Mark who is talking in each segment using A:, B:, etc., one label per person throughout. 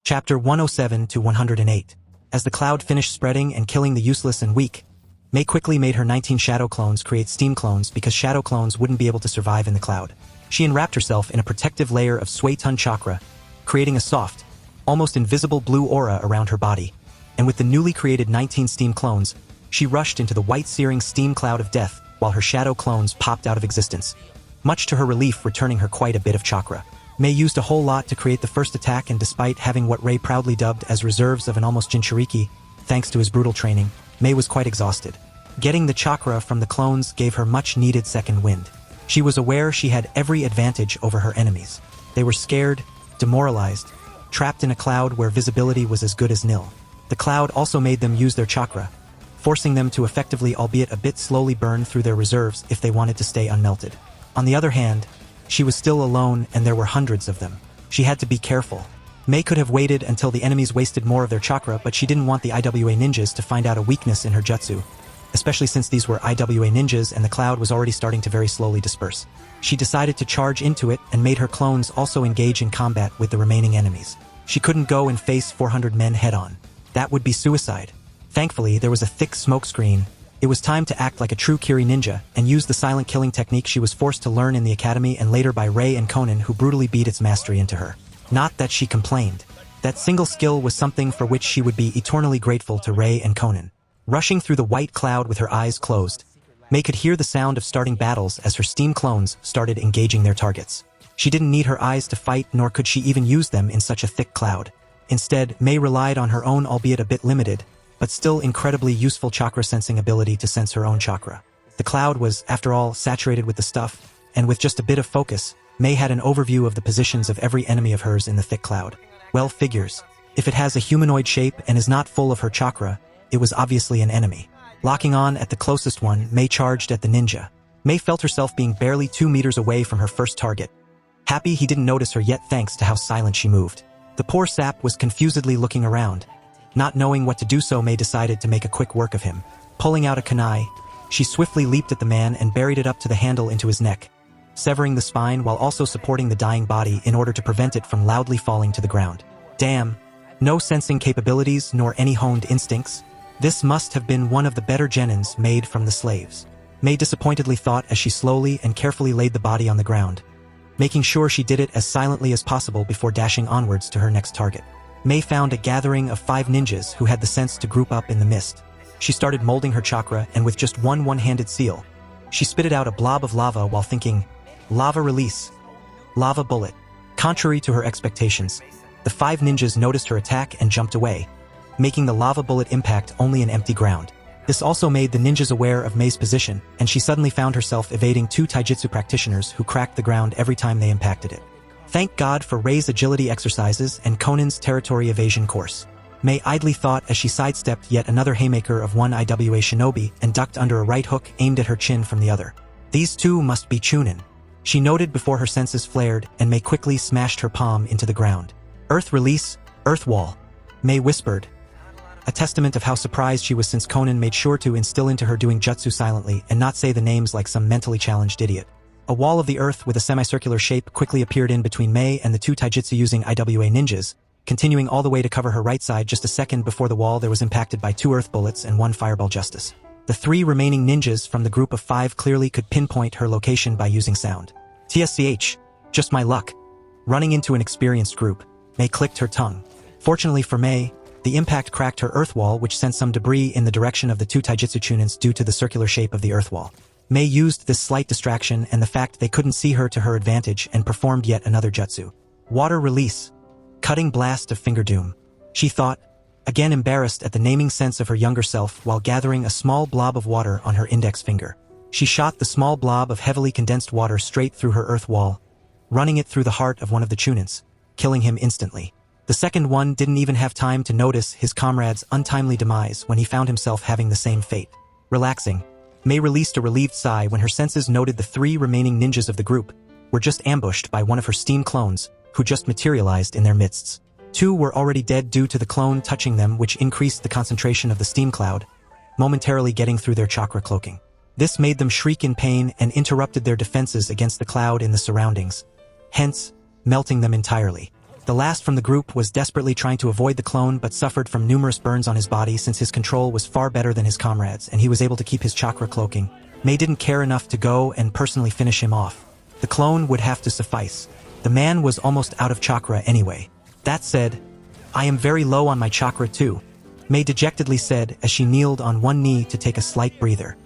A: Chapter 107 to 108. As the cloud finished spreading and killing the useless and weak, Mei quickly made her 19 shadow clones create steam clones because shadow clones wouldn't be able to survive in the cloud. She enwrapped herself in a protective layer of Sui-Tun chakra, creating a soft, almost invisible blue aura around her body. And with the newly created 19 steam clones, she rushed into the white searing steam cloud of death while her shadow clones popped out of existence, much to her relief returning her quite a bit of chakra. Mei used a whole lot to create the first attack, and despite having what Rei proudly dubbed as reserves of an almost Jinchuriki, thanks to his brutal training, Mei was quite exhausted. Getting the chakra from the clones gave her much-needed second wind. She was aware she had every advantage over her enemies. They were scared, demoralized, trapped in a cloud where visibility was as good as nil. The cloud also made them use their chakra, forcing them to effectively, albeit a bit slowly, burn through their reserves if they wanted to stay unmelted. On the other hand, she was still alone and there were hundreds of them. She had to be careful. Mei could have waited until the enemies wasted more of their chakra, but she didn't want the IWA ninjas to find out a weakness in her jutsu, especially since these were IWA ninjas and the cloud was already starting to very slowly disperse. She decided to charge into it and made her clones also engage in combat with the remaining enemies. She couldn't go and face 400 men head-on. That would be suicide. Thankfully, there was a thick smoke screen. It was time to act like a true Kiri ninja and use the silent killing technique she was forced to learn in the academy and later by Rei and Conan, who brutally beat its mastery into her. Not that she complained. That single skill was something for which she would be eternally grateful to Rei and Conan. Rushing through the white cloud with her eyes closed, Mei could hear the sound of starting battles as her steam clones started engaging their targets. She didn't need her eyes to fight, nor could she even use them in such a thick cloud. Instead, Mei relied on her own, albeit a bit limited, but still incredibly useful chakra sensing ability to sense her own chakra. The cloud was, after all, saturated with the stuff, and with just a bit of focus, Mei had an overview of the positions of every enemy of hers in the thick cloud. Well, figures. If it has a humanoid shape and is not full of her chakra, it was obviously an enemy. Locking on at the closest one, Mei charged at the ninja. Mei felt herself being barely 2 meters away from her first target. Happy he didn't notice her yet thanks to how silent she moved. The poor sap was confusedly looking around. Not knowing what to do, so Mei decided to make a quick work of him. Pulling out a kunai, she swiftly leaped at the man and buried it up to the handle into his neck, severing the spine while also supporting the dying body in order to prevent it from loudly falling to the ground. Damn. No sensing capabilities nor any honed instincts. This must have been one of the better genins made from the slaves. Mei disappointedly thought as she slowly and carefully laid the body on the ground, making sure she did it as silently as possible before dashing onwards to her next target. Mei found a gathering of 5 ninjas who had the sense to group up in the mist. She started molding her chakra, and with just one-handed seal, she spitted out a blob of lava while thinking, "Lava release. Lava bullet." Contrary to her expectations, the 5 ninjas noticed her attack and jumped away, making the lava bullet impact only an empty ground. This also made the ninjas aware of Mei's position, and she suddenly found herself evading 2 taijutsu practitioners who cracked the ground every time they impacted it. Thank God for Rei's agility exercises and Conan's territory evasion course. Mei idly thought as she sidestepped yet another haymaker of one IWA shinobi and ducked under a right hook aimed at her chin from the other. These 2 must be Chunin, she noted before her senses flared, and Mei quickly smashed her palm into the ground. Earth release, earth wall, Mei whispered, a testament of how surprised she was since Conan made sure to instill into her doing jutsu silently and not say the names like some mentally challenged idiot. A wall of the earth with a semicircular shape quickly appeared in between Mei and the 2 taijutsu using IWA ninjas, continuing all the way to cover her right side. Just a second before the wall there was impacted by 2 earth bullets and 1 fireball justice. The 3 remaining ninjas from the group of 5 clearly could pinpoint her location by using sound. TSCH, just my luck. Running into an experienced group, Mei clicked her tongue. Fortunately for Mei, the impact cracked her earth wall, which sent some debris in the direction of the 2 taijutsu chunins due to the circular shape of the earth wall. Mei used this slight distraction and the fact they couldn't see her to her advantage and performed yet another jutsu. Water release. Cutting blast of finger doom. She thought, again embarrassed at the naming sense of her younger self while gathering a small blob of water on her index finger. She shot the small blob of heavily condensed water straight through her earth wall, running it through the heart of one of the chunins, killing him instantly. The second one didn't even have time to notice his comrade's untimely demise when he found himself having the same fate. Relaxing, Mei released a relieved sigh when her senses noted the 3 remaining ninjas of the group were just ambushed by one of her steam clones, who just materialized in their midst. 2 were already dead due to the clone touching them, which increased the concentration of the steam cloud, momentarily getting through their chakra cloaking. This made them shriek in pain and interrupted their defenses against the cloud in the surroundings, hence, melting them entirely. The last from the group was desperately trying to avoid the clone but suffered from numerous burns on his body since his control was far better than his comrades and he was able to keep his chakra cloaking. Mei didn't care enough to go and personally finish him off. The clone would have to suffice. The man was almost out of chakra anyway. That said, I am very low on my chakra too, Mei dejectedly said as she kneeled on one knee to take a slight breather.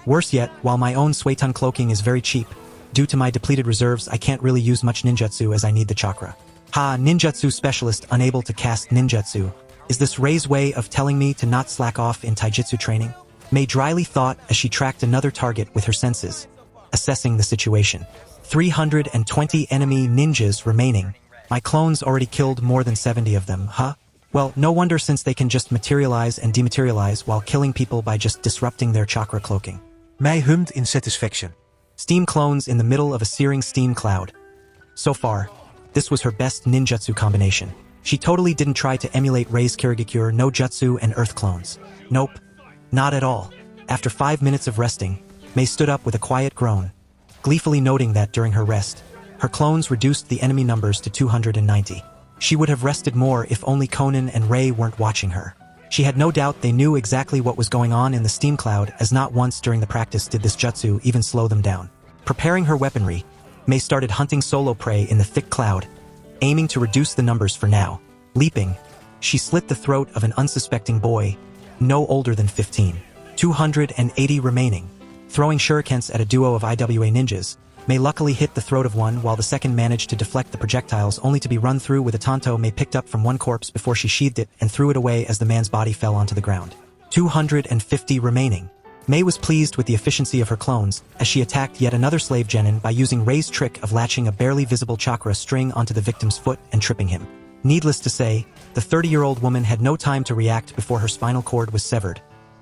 A: Worse yet, while my own Suetun cloaking is very cheap, due to my depleted reserves I can't really use much ninjutsu as I need the chakra. Ha, ninjutsu specialist unable to cast ninjutsu. Is this Rei's way of telling me to not slack off in taijutsu training? Mei dryly thought as she tracked another target with her senses, assessing the situation. 320 enemy ninjas remaining. My clones already killed more than 70 of them, huh? Well, no wonder since they can just materialize and dematerialize while killing people by just disrupting their chakra cloaking.
B: Mei hummed in satisfaction.
A: Steam clones in the middle of a searing steam cloud. So far, this was her best ninjutsu combination. She totally didn't try to emulate Rei's Kirigakure no jutsu and earth clones. Nope. Not at all. After 5 minutes of resting, Mei stood up with a quiet groan, gleefully noting that during her rest, her clones reduced the enemy numbers to 290. She would have rested more if only Conan and Rei weren't watching her. She had no doubt they knew exactly what was going on in the steam cloud as not once during the practice did this jutsu even slow them down. Preparing her weaponry, Mei started hunting solo prey in the thick cloud, aiming to reduce the numbers for now. Leaping, she slit the throat of an unsuspecting boy, no older than 15. 280 remaining. Throwing shurikens at a duo of IWA ninjas, Mei luckily hit the throat of one while the second managed to deflect the projectiles only to be run through with a tanto Mei picked up from one corpse before she sheathed it and threw it away as the man's body fell onto the ground. 250 remaining. Mei was pleased with the efficiency of her clones as she attacked yet another slave genin by using Rei's trick of latching a barely visible chakra string onto the victim's foot and tripping him. Needless to say, the 30-year-old woman had no time to react before her spinal cord was severed.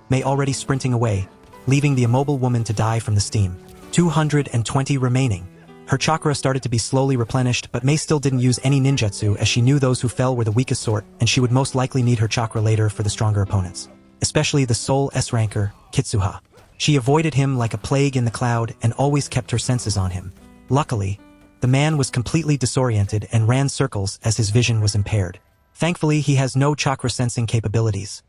A: Mei already sprinting away, leaving the immobile woman to die from the steam. 220 remaining. Her chakra started to be slowly replenished, but Mei still didn't use any ninjutsu as she knew those who fell were the weakest sort and she would most likely need her chakra later for the stronger opponents. Especially the Soul S-ranker, Kitsuha. She avoided him like a plague in the cloud and always kept her senses on him. Luckily, the man was completely disoriented and ran circles as his vision was impaired. Thankfully, he has no chakra sensing capabilities.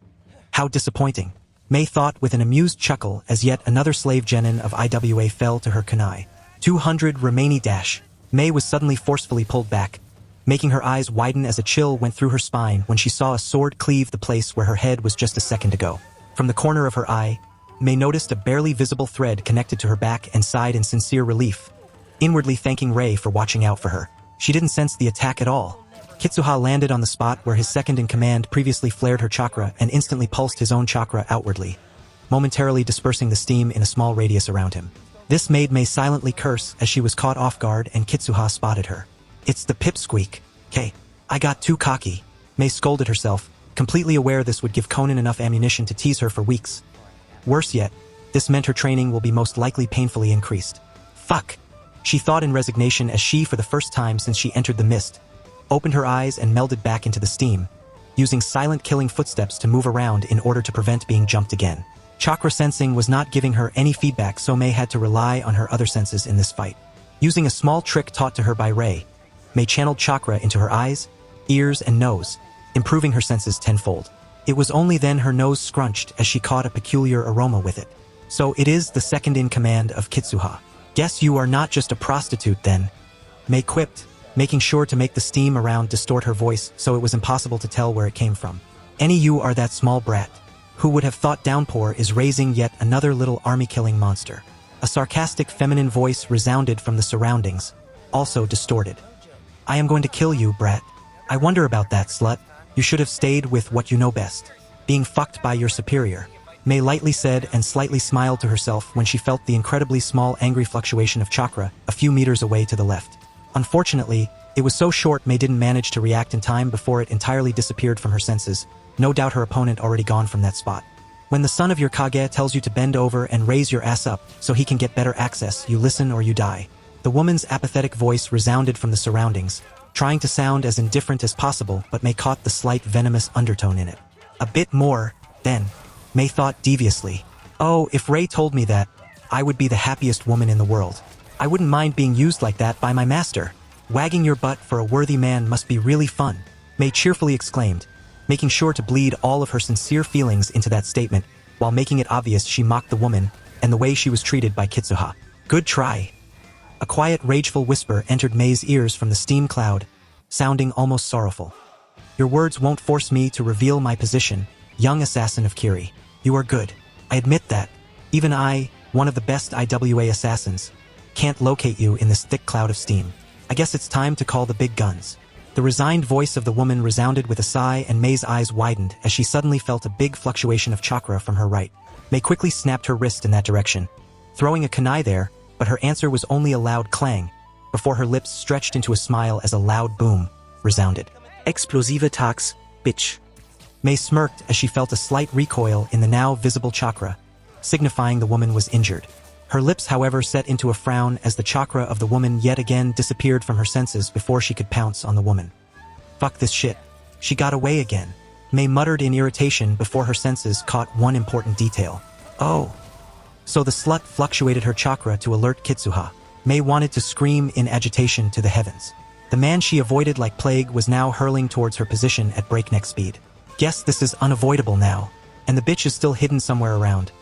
A: How disappointing. Mei thought with an amused chuckle as yet another slave genin of IWA fell to her kunai. 200 remaining dash. Mei was suddenly forcefully pulled back, making her eyes widen as a chill went through her spine when she saw a sword cleave the place where her head was just a second ago. From the corner of her eye, Mei noticed a barely visible thread connected to her back and sighed in sincere relief, inwardly thanking Rei for watching out for her. She didn't sense the attack at all. Kitsuha landed on the spot where his second-in-command previously flared her chakra and instantly pulsed his own chakra outwardly, momentarily dispersing the steam in a small radius around him. This made Mei silently curse as she was caught off guard and Kitsuha spotted her. It's the pipsqueak. "K. I got too cocky," Mei scolded herself, completely aware this would give Conan enough ammunition to tease her for weeks. Worse yet, this meant her training will be most likely painfully increased. Fuck! She thought in resignation as she, for the first time since she entered the mist, opened her eyes and melded back into the steam, using silent killing footsteps to move around in order to prevent being jumped again. Chakra sensing was not giving her any feedback, so Mei had to rely on her other senses in this fight. Using a small trick taught to her by Rei, Mei channeled chakra into her eyes, ears, and nose, improving her senses tenfold. It was only then her nose scrunched as she caught a peculiar aroma with it. So it is the second-in-command of Kitsuha. Guess you are not just a prostitute then, Mei quipped, making sure to make the steam around distort her voice so it was impossible to tell where it came from. Any you are that small brat. Who would have thought Downpour is raising yet another little army-killing monster? A sarcastic feminine voice resounded from the surroundings, also distorted. I am going to kill you, brat. I wonder about that, slut. You should have stayed with what you know best. Being fucked by your superior. Mei lightly said and slightly smiled to herself when she felt the incredibly small angry fluctuation of chakra a few meters away to the left. Unfortunately, it was so short Mei didn't manage to react in time before it entirely disappeared from her senses. No doubt her opponent already gone from that spot. When the son of your Kage tells you to bend over and raise your ass up so he can get better access, you listen or you die. The woman's apathetic voice resounded from the surroundings, trying to sound as indifferent as possible, but Mei caught the slight venomous undertone in it. A bit more, then, Mei thought deviously. Oh, if Rei told me that, I would be the happiest woman in the world. I wouldn't mind being used like that by my master. Wagging your butt for a worthy man must be really fun, Mei cheerfully exclaimed, making sure to bleed all of her sincere feelings into that statement, while making it obvious she mocked the woman and the way she was treated by Kitsuha. Good try. A quiet, rageful whisper entered Mei's ears from the steam cloud, sounding almost sorrowful. Your words won't force me to reveal my position, young assassin of Kiri. You are good. I admit that. Even I, one of the best IWA assassins, can't locate you in this thick cloud of steam. I guess it's time to call the big guns. The resigned voice of the woman resounded with a sigh, and Mei's eyes widened as she suddenly felt a big fluctuation of chakra from her right. Mei quickly snapped her wrist in that direction, throwing a kunai there, but her answer was only a loud clang, before her lips stretched into a smile as a loud boom resounded. Explosive tax, bitch. Mei smirked as she felt a slight recoil in the now visible chakra, signifying the woman was injured. Her lips, however, set into a frown as the chakra of the woman yet again disappeared from her senses before she could pounce on the woman. Fuck this shit. She got away again. Mei muttered in irritation before her senses caught one important detail. Oh. So the slut fluctuated her chakra to alert Kitsuha. Mei wanted to scream in agitation to the heavens. The man she avoided like plague was now hurling towards her position at breakneck speed. Guess this is unavoidable now, and the bitch is still hidden somewhere around.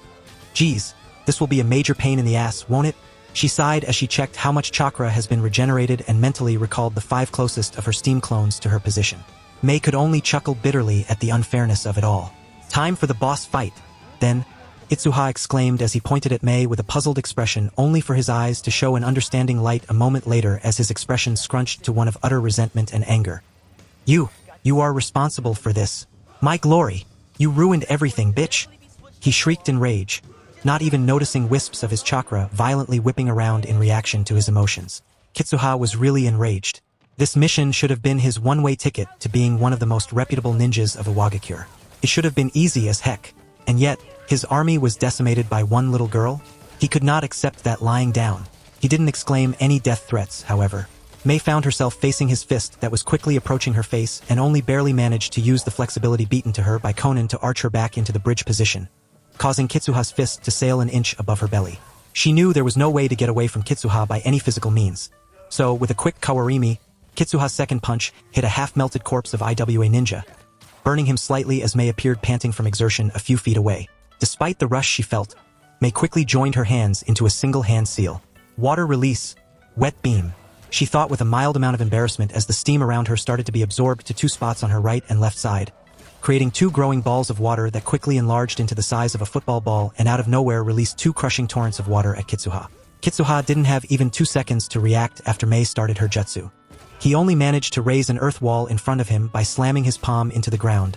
A: Geez, this will be a major pain in the ass, won't it? She sighed as she checked how much chakra has been regenerated and mentally recalled the 5 closest of her steam clones to her position. Mei could only chuckle bitterly at the unfairness of it all. Time for the boss fight. Then, Itsuha exclaimed as he pointed at Mei with a puzzled expression, only for his eyes to show an understanding light a moment later as his expression scrunched to one of utter resentment and anger. You are responsible for this. My glory. You ruined everything, bitch. He shrieked in rage, not even noticing wisps of his chakra violently whipping around in reaction to his emotions. Kitsuha was really enraged. This mission should have been his one-way ticket to being one of the most reputable ninjas of Iwagakure. It should have been easy as heck, and yet, his army was decimated by one little girl? He could not accept that lying down. He didn't exclaim any death threats, however. Mei found herself facing his fist that was quickly approaching her face and only barely managed to use the flexibility beaten to her by Conan to arch her back into the bridge position, causing Kitsuha's fist to sail an inch above her belly. She knew there was no way to get away from Kitsuha by any physical means. So, with a quick kawarimi, Kitsuha's second punch hit a half-melted corpse of IWA ninja, burning him slightly as Mei appeared panting from exertion a few feet away. Despite the rush she felt, Mei quickly joined her hands into a single hand seal. Water release. Wet beam. She thought with a mild amount of embarrassment as the steam around her started to be absorbed to 2 spots on her right and left side, creating 2 growing balls of water that quickly enlarged into the size of a football ball and out of nowhere released 2 crushing torrents of water at Kitsuha. Kitsuha didn't have even 2 seconds to react after Mei started her jutsu. He only managed to raise an earth wall in front of him by slamming his palm into the ground,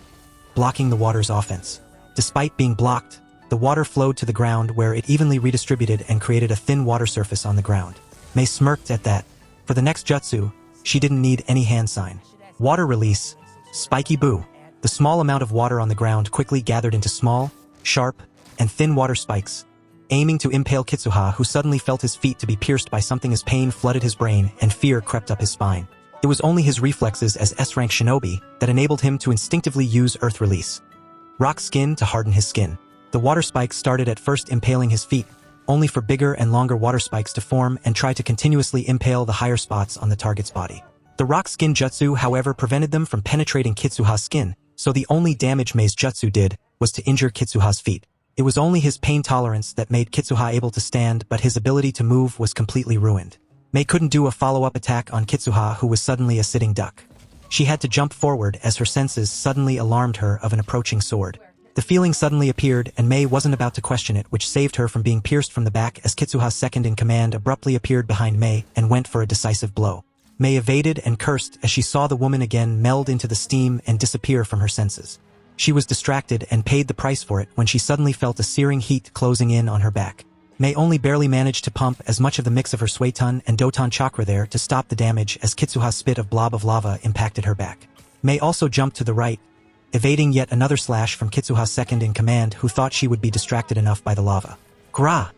A: blocking the water's offense. Despite being blocked, the water flowed to the ground where it evenly redistributed and created a thin water surface on the ground. Mei smirked at that. For the next jutsu, she didn't need any hand sign. Water release. Spiky boo. The small amount of water on the ground quickly gathered into small, sharp, and thin water spikes, aiming to impale Kitsuha, who suddenly felt his feet to be pierced by something as pain flooded his brain and fear crept up his spine. It was only his reflexes as S-rank shinobi that enabled him to instinctively use earth release. Rock skin to harden his skin. The water spikes started at first impaling his feet, only for bigger and longer water spikes to form and try to continuously impale the higher spots on the target's body. The rock skin jutsu, however, prevented them from penetrating Kitsuha's skin, so the only damage Mei's jutsu did was to injure Kitsuha's feet. It was only his pain tolerance that made Kitsuha able to stand, but his ability to move was completely ruined. Mei couldn't do a follow-up attack on Kitsuha, who was suddenly a sitting duck. She had to jump forward as her senses suddenly alarmed her of an approaching sword. The feeling suddenly appeared and Mei wasn't about to question it, which saved her from being pierced from the back as Kitsuha's second-in-command abruptly appeared behind Mei and went for a decisive blow. Mei evaded and cursed as she saw the woman again meld into the steam and disappear from her senses. She was distracted and paid the price for it when she suddenly felt a searing heat closing in on her back. Mei only barely managed to pump as much of the mix of her Suiton and Doton chakra there to stop the damage as Kitsuha's spit of blob of lava impacted her back. Mei also jumped to the right, evading yet another slash from Kitsuha's second-in-command, who thought she would be distracted enough by the lava. Gra!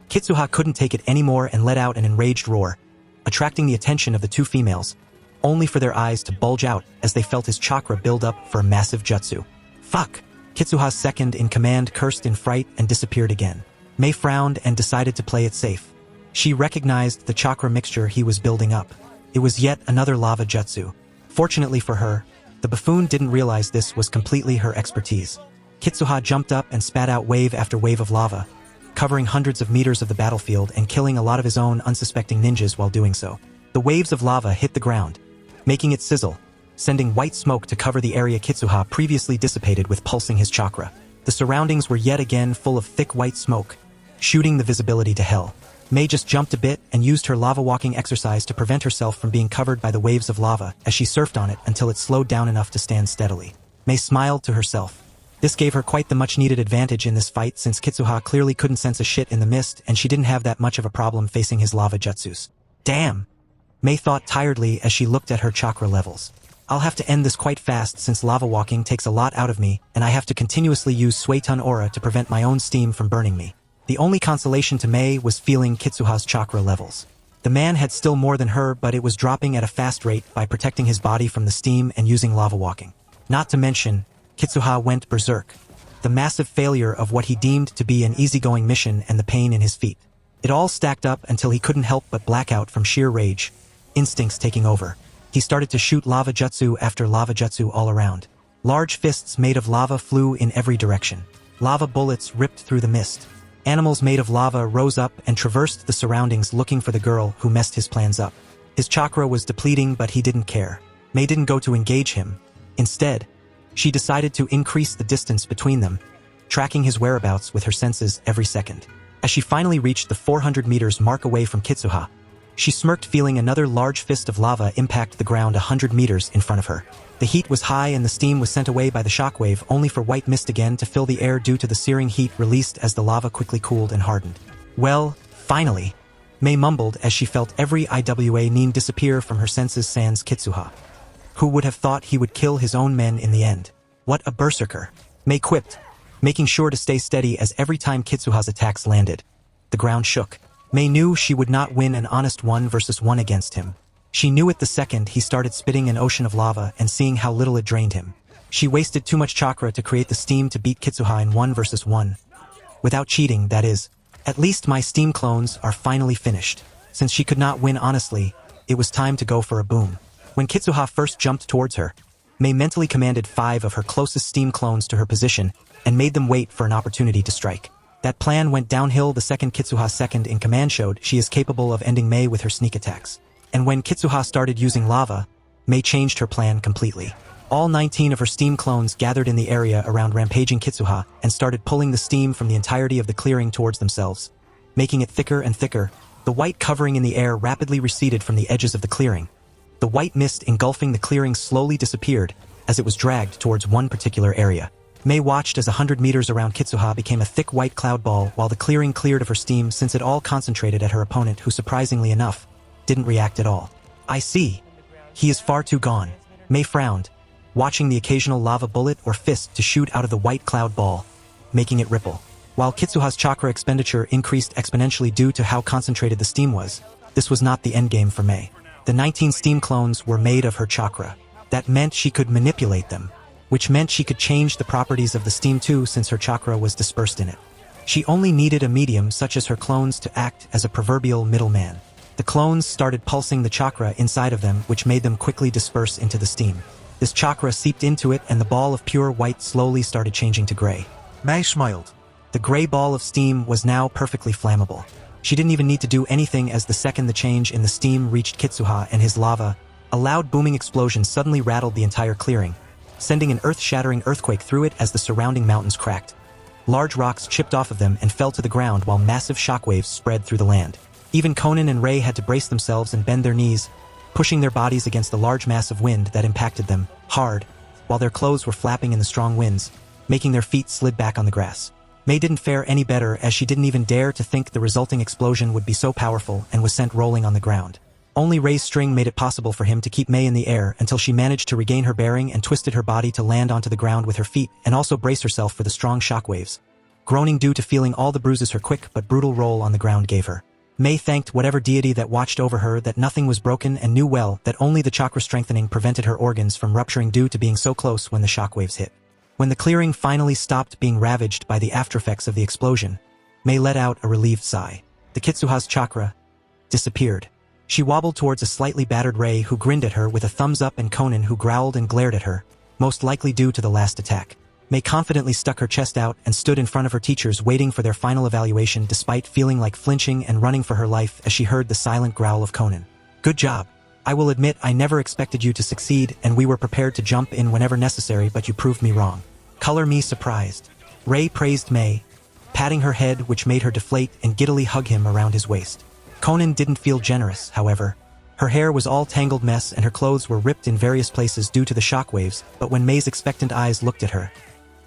A: Kitsuha couldn't take it anymore and let out an enraged roar, attracting the attention of the 2 females, only for their eyes to bulge out as they felt his chakra build up for a massive jutsu. Fuck! Kitsuha's second-in-command cursed in fright and disappeared again. Mei frowned and decided to play it safe. She recognized the chakra mixture he was building up. It was yet another lava jutsu. Fortunately for her, the buffoon didn't realize this was completely her expertise. Kitsuha jumped up and spat out wave after wave of lava, covering hundreds of meters of the battlefield and killing a lot of his own unsuspecting ninjas while doing so. The waves of lava hit the ground, making it sizzle, sending white smoke to cover the area Kitsuha previously dissipated with pulsing his chakra. The surroundings were yet again full of thick white smoke, shooting the visibility to hell. Mei just jumped a bit and used her lava walking exercise to prevent herself from being covered by the waves of lava as she surfed on it until it slowed down enough to stand steadily. Mei smiled to herself. This gave her quite the much-needed advantage in this fight since Kitsuha clearly couldn't sense a shit in the mist and she didn't have that much of a problem facing his lava jutsus. Damn! Mei thought tiredly as she looked at her chakra levels. I'll have to end this quite fast since lava walking takes a lot out of me and I have to continuously use Suetun aura to prevent my own steam from burning me. The only consolation to Mei was feeling Kitsuha's chakra levels. The man had still more than her, but it was dropping at a fast rate by protecting his body from the steam and using lava walking. Not to mention, Kitsuha went berserk. The massive failure of what he deemed to be an easygoing mission and the pain in his feet. It all stacked up until he couldn't help but black out from sheer rage, instincts taking over. He started to shoot lava jutsu after lava jutsu all around. Large fists made of lava flew in every direction. Lava bullets ripped through the mist. Animals made of lava rose up and traversed the surroundings looking for the girl who messed his plans up. His chakra was depleting, but he didn't care. Mei didn't go to engage him. Instead, she decided to increase the distance between them, tracking his whereabouts with her senses every second. As she finally reached the 400 meters mark away from Kitsuha, she smirked, feeling another large fist of lava impact the ground 100 meters in front of her. The heat was high and the steam was sent away by the shockwave, only for white mist again to fill the air due to the searing heat released as the lava quickly cooled and hardened. Well, finally, Mei mumbled as she felt every IWA nin disappear from her senses sans Kitsuha. Who would have thought he would kill his own men in the end? What a berserker! Mei quipped, making sure to stay steady as every time Kitsuha's attacks landed, the ground shook. Mei knew she would not win an honest 1-versus-1 against him. She knew it the second he started spitting an ocean of lava and seeing how little it drained him. She wasted too much chakra to create the steam to beat Kitsuha in 1-versus-1. Without cheating, that is. At least my steam clones are finally finished. Since she could not win honestly, it was time to go for a boom. When Kitsuha first jumped towards her, Mei mentally commanded 5 of her closest steam clones to her position and made them wait for an opportunity to strike. That plan went downhill the second Kitsuha's second in command showed she is capable of ending Mei with her sneak attacks. And when Kitsuha started using lava, Mei changed her plan completely. All 19 of her steam clones gathered in the area around rampaging Kitsuha and started pulling the steam from the entirety of the clearing towards themselves. Making it thicker and thicker, the white covering in the air rapidly receded from the edges of the clearing. The white mist engulfing the clearing slowly disappeared as it was dragged towards one particular area. Mei watched as 100 meters around Kitsuha became a thick white cloud ball while the clearing cleared of her steam since it all concentrated at her opponent who, surprisingly enough, didn't react at all. I see. He is far too gone. Mei frowned, watching the occasional lava bullet or fist to shoot out of the white cloud ball, making it ripple. While Kitsuha's chakra expenditure increased exponentially due to how concentrated the steam was, this was not the endgame for Mei. The 19 steam clones were made of her chakra. That meant she could manipulate them, which meant she could change the properties of the steam too since her chakra was dispersed in it. She only needed a medium such as her clones to act as a proverbial middleman. The clones started pulsing the chakra inside of them, which made them quickly disperse into the steam. This chakra seeped into it and the ball of pure white slowly started changing to gray.
B: Mei smiled.
A: The gray ball of steam was now perfectly flammable. She didn't even need to do anything as the second the change in the steam reached Kitsuha and his lava, a loud booming explosion suddenly rattled the entire clearing, sending an earth-shattering earthquake through it as the surrounding mountains cracked. Large rocks chipped off of them and fell to the ground while massive shockwaves spread through the land. Even Conan and Rei had to brace themselves and bend their knees, pushing their bodies against the large mass of wind that impacted them hard, while their clothes were flapping in the strong winds, making their feet slid back on the grass. Mei didn't fare any better as she didn't even dare to think the resulting explosion would be so powerful and was sent rolling on the ground. Only Rei's string made it possible for him to keep Mei in the air until she managed to regain her bearing and twisted her body to land onto the ground with her feet and also brace herself for the strong shockwaves, groaning due to feeling all the bruises her quick but brutal roll on the ground gave her. Mei thanked whatever deity that watched over her that nothing was broken and knew well that only the chakra strengthening prevented her organs from rupturing due to being so close when the shockwaves hit. When the clearing finally stopped being ravaged by the aftereffects of the explosion, Mei let out a relieved sigh. The Kitsuha's chakra disappeared. She wobbled towards a slightly battered Ray who grinned at her with a thumbs up and Conan who growled and glared at her, most likely due to the last attack. May confidently stuck her chest out and stood in front of her teachers waiting for their final evaluation despite feeling like flinching and running for her life as she heard the silent growl of Conan. Good job. I will admit I never expected you to succeed and we were prepared to jump in whenever necessary, but you proved me wrong. Color me surprised. Ray praised May, patting her head which made her deflate and giddily hug him around his waist. Conan didn't feel generous, however. Her hair was all tangled mess and her clothes were ripped in various places due to the shockwaves, but when May's expectant eyes looked at her,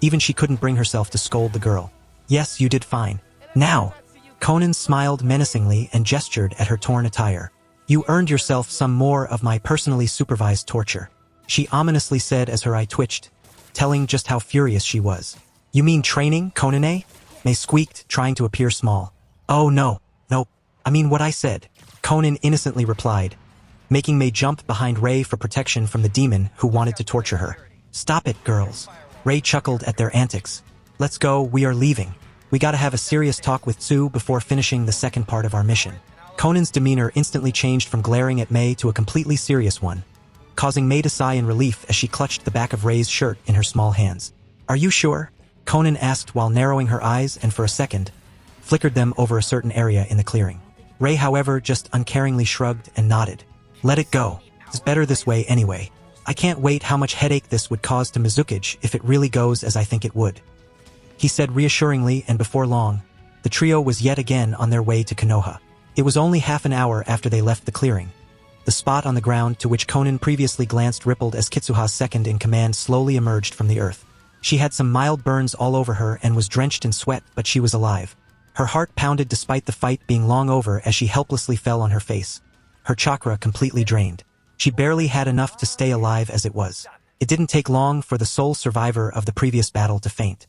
A: even she couldn't bring herself to scold the girl. Yes, you did fine. Now! Conan smiled menacingly and gestured at her torn attire. You earned yourself some more of my personally supervised torture. She ominously said as her eye twitched, telling just how furious she was. You mean training, Conan? May squeaked, trying to appear small. Oh no, nope. I mean what I said. Conan innocently replied, making May jump behind Ray for protection from the demon who wanted to torture her. Stop it, girls. Ray chuckled at their antics. Let's go, we are leaving. We gotta have a serious talk with Tsu before finishing the second part of our mission. Conan's demeanor instantly changed from glaring at May to a completely serious one, causing May to sigh in relief as she clutched the back of Ray's shirt in her small hands. Are you sure? Conan asked while narrowing her eyes and for a second, flickered them over a certain area in the clearing. Ray, however, just uncaringly shrugged and nodded. Let it go. It's better this way anyway. I can't wait how much headache this would cause to Mizukage if it really goes as I think it would. He said reassuringly, and before long, the trio was yet again on their way to Konoha. It was only half an hour after they left the clearing. The spot on the ground to which Conan previously glanced rippled as Kitsuha's second-in-command slowly emerged from the earth. She had some mild burns all over her and was drenched in sweat, but she was alive. Her heart pounded despite the fight being long over as she helplessly fell on her face, her chakra completely drained. She barely had enough to stay alive as it was. It didn't take long for the sole survivor of the previous battle to faint.